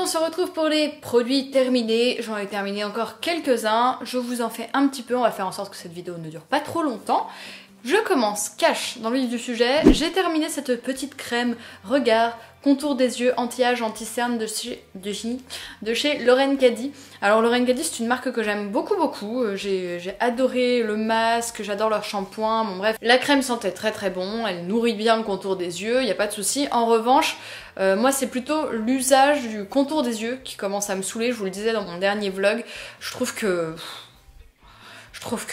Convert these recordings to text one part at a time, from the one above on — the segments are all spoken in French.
se retrouve pour les produits terminés. J'en ai terminé encore quelques-uns. Je vous en fais un petit peu. On va faire en sorte que cette vidéo ne dure pas trop longtemps. Je commence cash dans le vif du sujet. J'ai terminé cette petite crème regard contour des yeux anti-âge, anti-cerne de chez Lauren Caddy. Alors Lauren Caddy, c'est une marque que j'aime beaucoup. J'ai adoré le masque, j'adore leur shampoing. Bon bref, la crème sentait très bon, elle nourrit bien le contour des yeux, il n'y a pas de souci. En revanche, moi c'est plutôt l'usage du contour des yeux qui commence à me saouler. Je vous le disais dans mon dernier vlog, je trouve que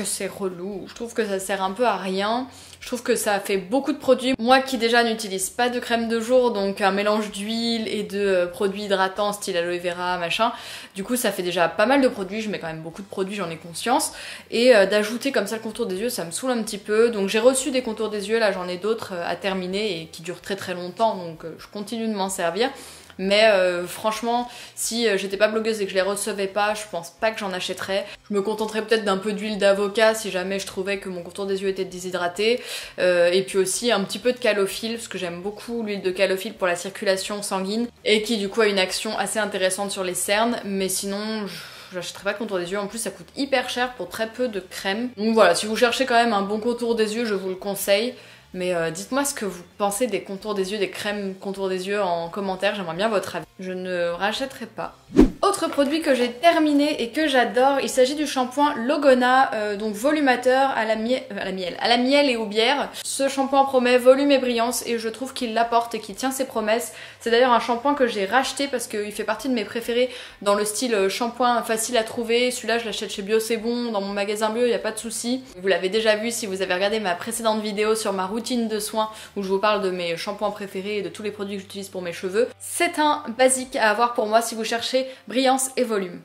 c'est relou, je trouve que ça sert un peu à rien, je trouve que ça fait beaucoup de produits. Moi qui déjà n'utilise pas de crème de jour, donc un mélange d'huile et de produits hydratants style aloe vera, machin, du coup ça fait déjà pas mal de produits, je mets quand même beaucoup de produits, j'en ai conscience, et d'ajouter comme ça le contour des yeux, ça me saoule un petit peu. Donc j'ai reçu des contours des yeux, là j'en ai d'autres à terminer et qui durent très longtemps, donc je continue de m'en servir. Mais franchement, si j'étais pas blogueuse et que je les recevais pas, je pense pas que j'en achèterais. Je me contenterais peut-être d'un peu d'huile d'avocat si jamais je trouvais que mon contour des yeux était déshydraté. Et puis aussi un petit peu de calophylle, parce que j'aime beaucoup l'huile de calophylle pour la circulation sanguine, et qui du coup a une action assez intéressante sur les cernes. Mais sinon, j'achèterai pas de contour des yeux, en plus ça coûte hyper cher pour très peu de crème. Donc voilà, si vous cherchez quand même un bon contour des yeux, je vous le conseille. Mais dites-moi ce que vous pensez des contours des yeux, des crèmes contours des yeux en commentaire, j'aimerais bien votre avis. Je ne rachèterai pas. Autre produit que j'ai terminé et que j'adore, il s'agit du shampoing Logona, donc volumateur à la miel et aux bières. Ce shampoing promet volume et brillance et je trouve qu'il l'apporte et qu'il tient ses promesses. C'est d'ailleurs un shampoing que j'ai racheté parce qu'il fait partie de mes préférés dans le style shampoing facile à trouver. Celui-là je l'achète chez Bio C'est Bon, dans mon magasin bio, il n'y a pas de souci. Vous l'avez déjà vu si vous avez regardé ma précédente vidéo sur ma routine de soins où je vous parle de mes shampoings préférés et de tous les produits que j'utilise pour mes cheveux. C'est un basique à avoir pour moi si vous cherchez brillance et volume.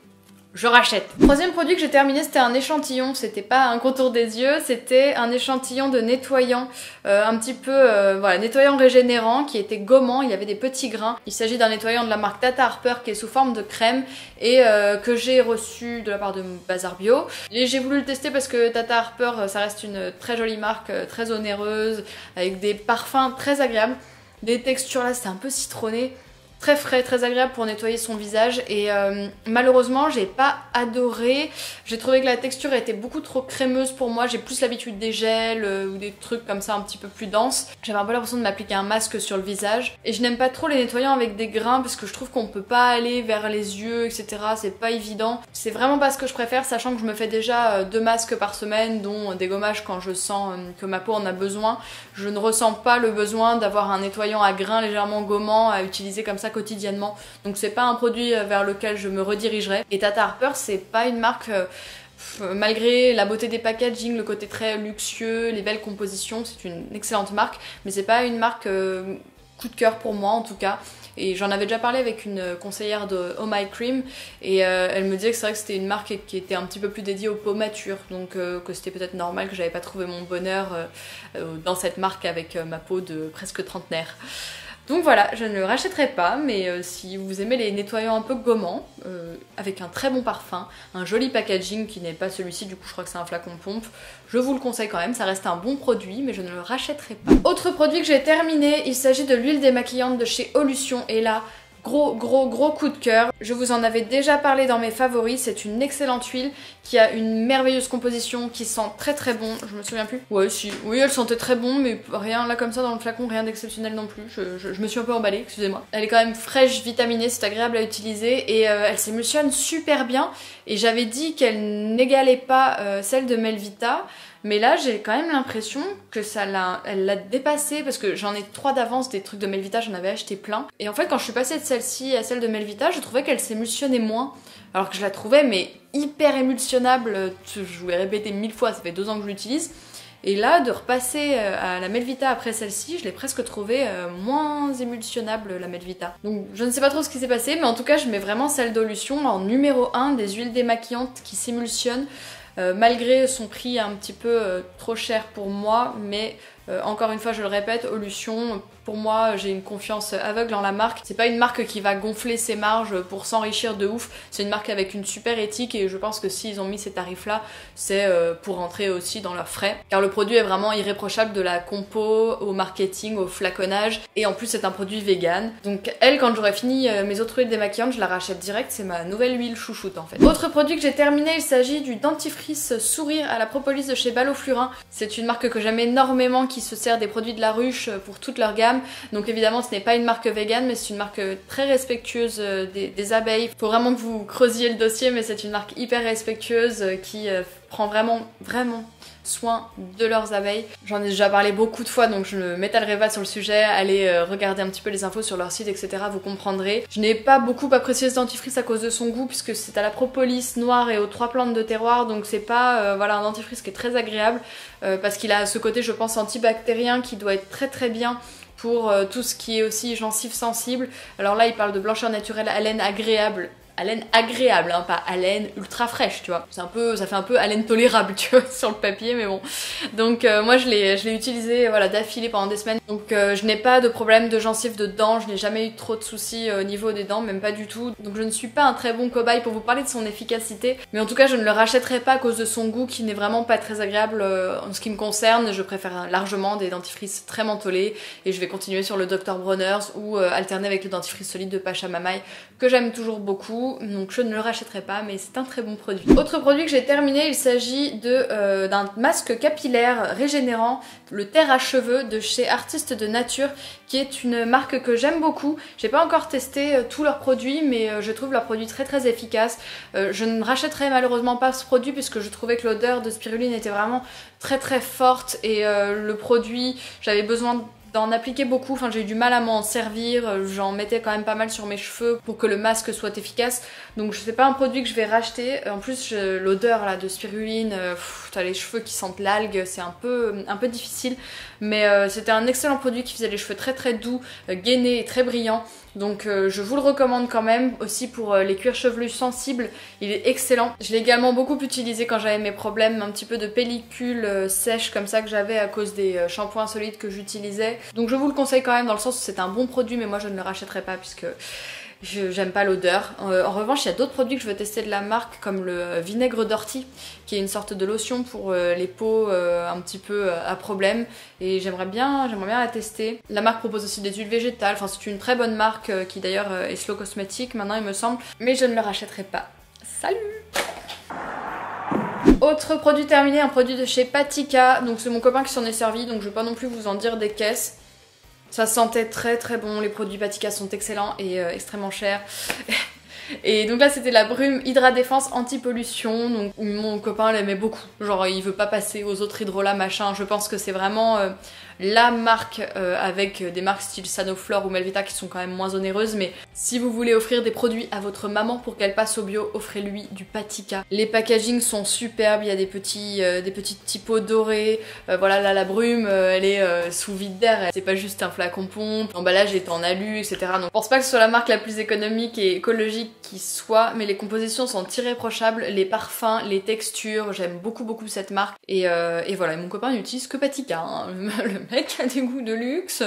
Je rachète. Troisième produit que j'ai terminé, c'était un échantillon, c'était pas un contour des yeux, c'était un échantillon de nettoyant, un petit peu, voilà, nettoyant régénérant qui était gommant, il y avait des petits grains. Il s'agit d'un nettoyant de la marque Tata Harper qui est sous forme de crème et que j'ai reçu de la part de Bazar Bio. Et j'ai voulu le tester parce que Tata Harper, ça reste une très jolie marque, très onéreuse, avec des parfums très agréables. Des textures là, c'était un peu citronné. Très frais, très agréable pour nettoyer son visage et malheureusement j'ai pas adoré. J'ai trouvé que la texture était beaucoup trop crémeuse pour moi. J'ai plus l'habitude des gels ou des trucs comme ça un petit peu plus denses. J'avais un peu l'impression de m'appliquer un masque sur le visage et je n'aime pas trop les nettoyants avec des grains parce que je trouve qu'on peut pas aller vers les yeux, etc. C'est pas évident. C'est vraiment pas ce que je préfère, sachant que je me fais déjà 2 masques par semaine, dont des gommages quand je sens que ma peau en a besoin. Je ne ressens pas le besoin d'avoir un nettoyant à grains légèrement gommant à utiliser comme ça quotidiennement, donc c'est pas un produit vers lequel je me redirigerai. Et Tata Harper, c'est pas une marque, malgré la beauté des packaging, le côté très luxueux, les belles compositions, c'est une excellente marque, mais c'est pas une marque coup de cœur pour moi en tout cas. Et j'en avais déjà parlé avec une conseillère de Oh My Cream et elle me disait que c'est vrai que c'était une marque qui était un petit peu plus dédiée aux peaux matures, donc que c'était peut-être normal que j'avais pas trouvé mon bonheur dans cette marque avec ma peau de presque trentenaire. Donc voilà, je ne le rachèterai pas, mais si vous aimez les nettoyants un peu gommants, avec un très bon parfum, un joli packaging qui n'est pas celui-ci, du coup je crois que c'est un flacon pompe, je vous le conseille quand même, ça reste un bon produit, mais je ne le rachèterai pas. Autre produit que j'ai terminé, il s'agit de l'huile démaquillante de chez Olution, et là, gros coup de cœur. Je vous en avais déjà parlé dans mes favoris, c'est une excellente huile qui a une merveilleuse composition, qui sent très bon, je me souviens plus. Ouais si, oui elle sentait très bon, mais rien là comme ça dans le flacon, rien d'exceptionnel non plus, je me suis un peu emballée, excusez-moi. Elle est quand même fraîche, vitaminée, c'est agréable à utiliser et elle s'émulsionne super bien et j'avais dit qu'elle n'égalait pas celle de Melvita. Mais là j'ai quand même l'impression que elle l'a dépassée parce que j'en ai 3 d'avance des trucs de Melvita, j'en avais acheté plein. Et en fait quand je suis passée de celle-ci à celle de Melvita, je trouvais qu'elle s'émulsionnait moins. Alors que je la trouvais mais hyper émulsionnable, je vous l'ai répété 1000 fois, ça fait 2 ans que je l'utilise. Et là de repasser à la Melvita après celle-ci, je l'ai presque trouvée moins émulsionnable la Melvita. Donc je ne sais pas trop ce qui s'est passé, mais en tout cas je mets vraiment celle d'Olution en numéro 1 des huiles démaquillantes qui s'émulsionnent. Malgré son prix un petit peu trop cher pour moi, mais encore une fois je le répète, Olution, Pour moi, j'ai une confiance aveugle en la marque. C'est pas une marque qui va gonfler ses marges pour s'enrichir de ouf. C'est une marque avec une super éthique et je pense que s'ils ont mis ces tarifs-là, c'est pour rentrer aussi dans leurs frais. Car le produit est vraiment irréprochable, de la compo au marketing, au flaconnage. Et en plus, c'est un produit vegan. Donc elle, quand j'aurai fini mes autres huiles démaquillantes, je la rachète direct. C'est ma nouvelle huile chouchoute en fait. Autre produit que j'ai terminé, il s'agit du dentifrice Sourire à la propolis de chez Balloflurin. C'est une marque que j'aime énormément qui se sert des produits de la ruche pour toute leur gamme. Donc évidemment, ce n'est pas une marque vegan, mais c'est une marque très respectueuse des abeilles. Faut vraiment que vous creusiez le dossier, mais c'est une marque hyper respectueuse qui prend vraiment soin de leurs abeilles. J'en ai déjà parlé beaucoup de fois, donc je ne m'étalerai pas sur le sujet. Allez regarder un petit peu les infos sur leur site, etc. Vous comprendrez. Je n'ai pas beaucoup apprécié ce dentifrice à cause de son goût, puisque c'est à la propolis noire et aux 3 plantes de terroir, donc c'est pas voilà, un dentifrice qui est très agréable, parce qu'il a ce côté, je pense, antibactérien qui doit être très bien pour tout ce qui est aussi gencives sensibles. Alors là, il parle de blancheur naturelle, haleine agréable. Haleine agréable, hein, pas haleine ultra fraîche, tu vois. C'est un peu, ça fait un peu haleine tolérable, tu vois, sur le papier, mais bon. Donc moi je l'ai utilisé voilà, d'affilée pendant des semaines. Donc je n'ai pas de problème de gencives, de dents, je n'ai jamais eu trop de soucis au niveau des dents, même pas du tout. Donc je ne suis pas un très bon cobaye pour vous parler de son efficacité, mais en tout cas je ne le rachèterai pas à cause de son goût qui n'est vraiment pas très agréable en ce qui me concerne. Je préfère largement des dentifrices très mentholés et je vais continuer sur le Dr Bronner's ou alterner avec le dentifrice solide de Pachamamaï que j'aime toujours beaucoup. Donc je ne le rachèterai pas, mais c'est un très bon produit. Autre produit que j'ai terminé, il s'agit d'un masque capillaire régénérant, le terre à cheveux de chez Artistes de Nature, qui est une marque que j'aime beaucoup. J'ai pas encore testé tous leurs produits, mais je trouve leurs produits très efficaces. Je ne rachèterai malheureusement pas ce produit puisque je trouvais que l'odeur de spiruline était vraiment très forte et le produit, j'avais besoin d'en appliquer beaucoup, enfin j'ai eu du mal à m'en servir, j'en mettais quand même pas mal sur mes cheveux pour que le masque soit efficace, donc c'est pas un produit que je vais racheter. En plus l'odeur là de spiruline, t'as les cheveux qui sentent l'algue, c'est un peu difficile, mais c'était un excellent produit qui faisait les cheveux très doux, gainés et très brillants. Donc je vous le recommande quand même, aussi pour les cuirs chevelus sensibles, il est excellent. Je l'ai également beaucoup utilisé quand j'avais mes problèmes un petit peu de pellicule sèche comme ça que j'avais à cause des shampoings solides que j'utilisais. Donc je vous le conseille quand même dans le sens où c'est un bon produit, mais moi je ne le rachèterai pas puisque j'aime pas l'odeur. En revanche, il y a d'autres produits que je veux tester de la marque, comme le vinaigre d'ortie, qui est une sorte de lotion pour les peaux un petit peu à problème. Et j'aimerais bien la tester. La marque propose aussi des huiles végétales. Enfin, c'est une très bonne marque qui d'ailleurs est Slow Cosmétique maintenant, il me semble. Mais je ne le rachèterai pas. Salut! Autre produit terminé, un produit de chez Patika. Donc c'est mon copain qui s'en est servi, donc je vais pas non plus vous en dire des caisses. Ça sentait très bon, les produits Patika sont excellents et extrêmement chers. Et donc là c'était la brume Hydra Défense anti-pollution, donc mon copain l'aimait beaucoup, genre il veut pas passer aux autres hydrolats machin, je pense que c'est vraiment la marque avec des marques style Sanoflore ou Melvita qui sont quand même moins onéreuses, mais si vous voulez offrir des produits à votre maman pour qu'elle passe au bio, offrez-lui du Patika. Les packagings sont superbes, il y a des petites typos dorés, voilà là la brume elle est sous vide d'air, c'est pas juste un flacon pompe, l'emballage est en alu, etc. Donc je pense pas que ce soit la marque la plus économique et écologique qui soit, mais les compositions sont irréprochables, les parfums, les textures, j'aime beaucoup cette marque et voilà, et mon copain n'utilise que Patika, hein. Le mec a des goûts de luxe,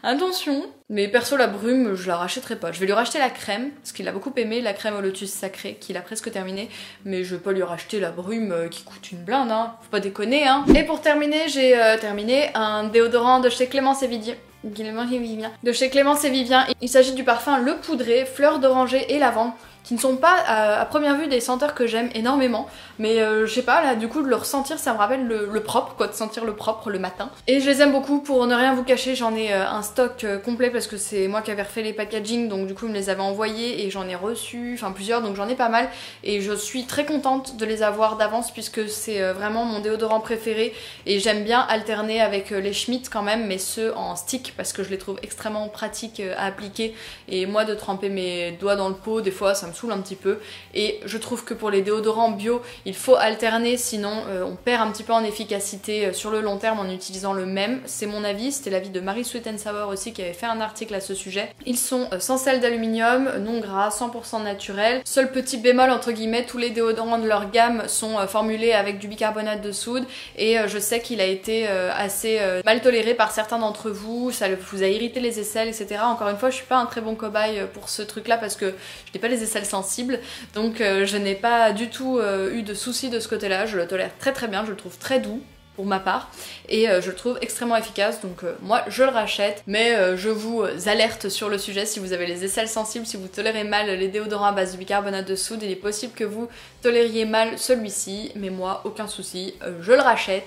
attention. Mais perso la brume je la rachèterai pas, je vais lui racheter la crème, parce qu'il a beaucoup aimé, la crème au lotus sacré qu'il a presque terminé, mais je vais pas lui racheter la brume qui coûte une blinde, hein, faut pas déconner hein. Et pour terminer, j'ai terminé un déodorant de chez Clémence et Vivien. De chez Clémence et Vivien, il s'agit du parfum Le Poudré, fleur d'oranger et lavande, qui ne sont pas à première vue des senteurs que j'aime énormément, mais je sais pas, là du coup de le ressentir ça me rappelle le propre, quoi, de sentir le propre le matin. Et je les aime beaucoup, pour ne rien vous cacher, j'en ai un stock complet parce que c'est moi qui avais refait les packaging, donc du coup ils me les avaient envoyés et j'en ai reçu, enfin plusieurs, donc j'en ai pas mal et je suis très contente de les avoir d'avance puisque c'est vraiment mon déodorant préféré et j'aime bien alterner avec les Schmitt quand même, mais ceux en stick parce que je les trouve extrêmement pratiques à appliquer et moi de tremper mes doigts dans le pot, des fois ça me saoule un petit peu. Et je trouve que pour les déodorants bio, il faut alterner, sinon on perd un petit peu en efficacité sur le long terme en utilisant le même. C'est mon avis, c'était l'avis de Marie Sweet & Sour aussi qui avait fait un article à ce sujet. Ils sont sans sel d'aluminium, non gras, 100% naturel. Seul petit bémol entre guillemets, tous les déodorants de leur gamme sont formulés avec du bicarbonate de soude et je sais qu'il a été assez mal toléré par certains d'entre vous, ça vous a irrité les aisselles, etc. Encore une fois, je suis pas un très bon cobaye pour ce truc là parce que je n'ai pas les aisselles sensibles, donc je n'ai pas du tout eu de soucis de ce côté là, je le tolère très très bien, je le trouve très doux pour ma part et je le trouve extrêmement efficace, donc moi je le rachète, mais je vous alerte sur le sujet. Si vous avez les aisselles sensibles, si vous tolérez mal les déodorants à base de bicarbonate de soude, il est possible que vous tolériez mal celui-ci, mais moi aucun souci, je le rachète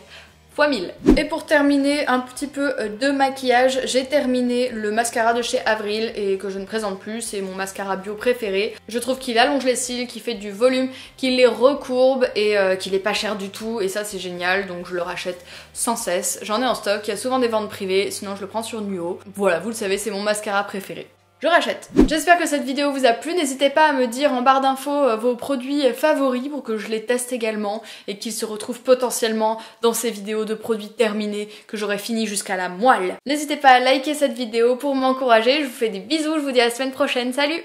fois 1000. Et pour terminer un petit peu de maquillage, j'ai terminé le mascara de chez Avril et que je ne présente plus, c'est mon mascara bio préféré. Je trouve qu'il allonge les cils, qu'il fait du volume, qu'il les recourbe et qu'il est pas cher du tout, et ça c'est génial, donc je le rachète sans cesse. J'en ai en stock, il y a souvent des ventes privées, sinon je le prends sur Nuo. Voilà, vous le savez, c'est mon mascara préféré. Je rachète. J'espère que cette vidéo vous a plu, n'hésitez pas à me dire en barre d'infos vos produits favoris pour que je les teste également et qu'ils se retrouvent potentiellement dans ces vidéos de produits terminés que j'aurai fini jusqu'à la moelle. N'hésitez pas à liker cette vidéo pour m'encourager, je vous fais des bisous, je vous dis à la semaine prochaine, salut!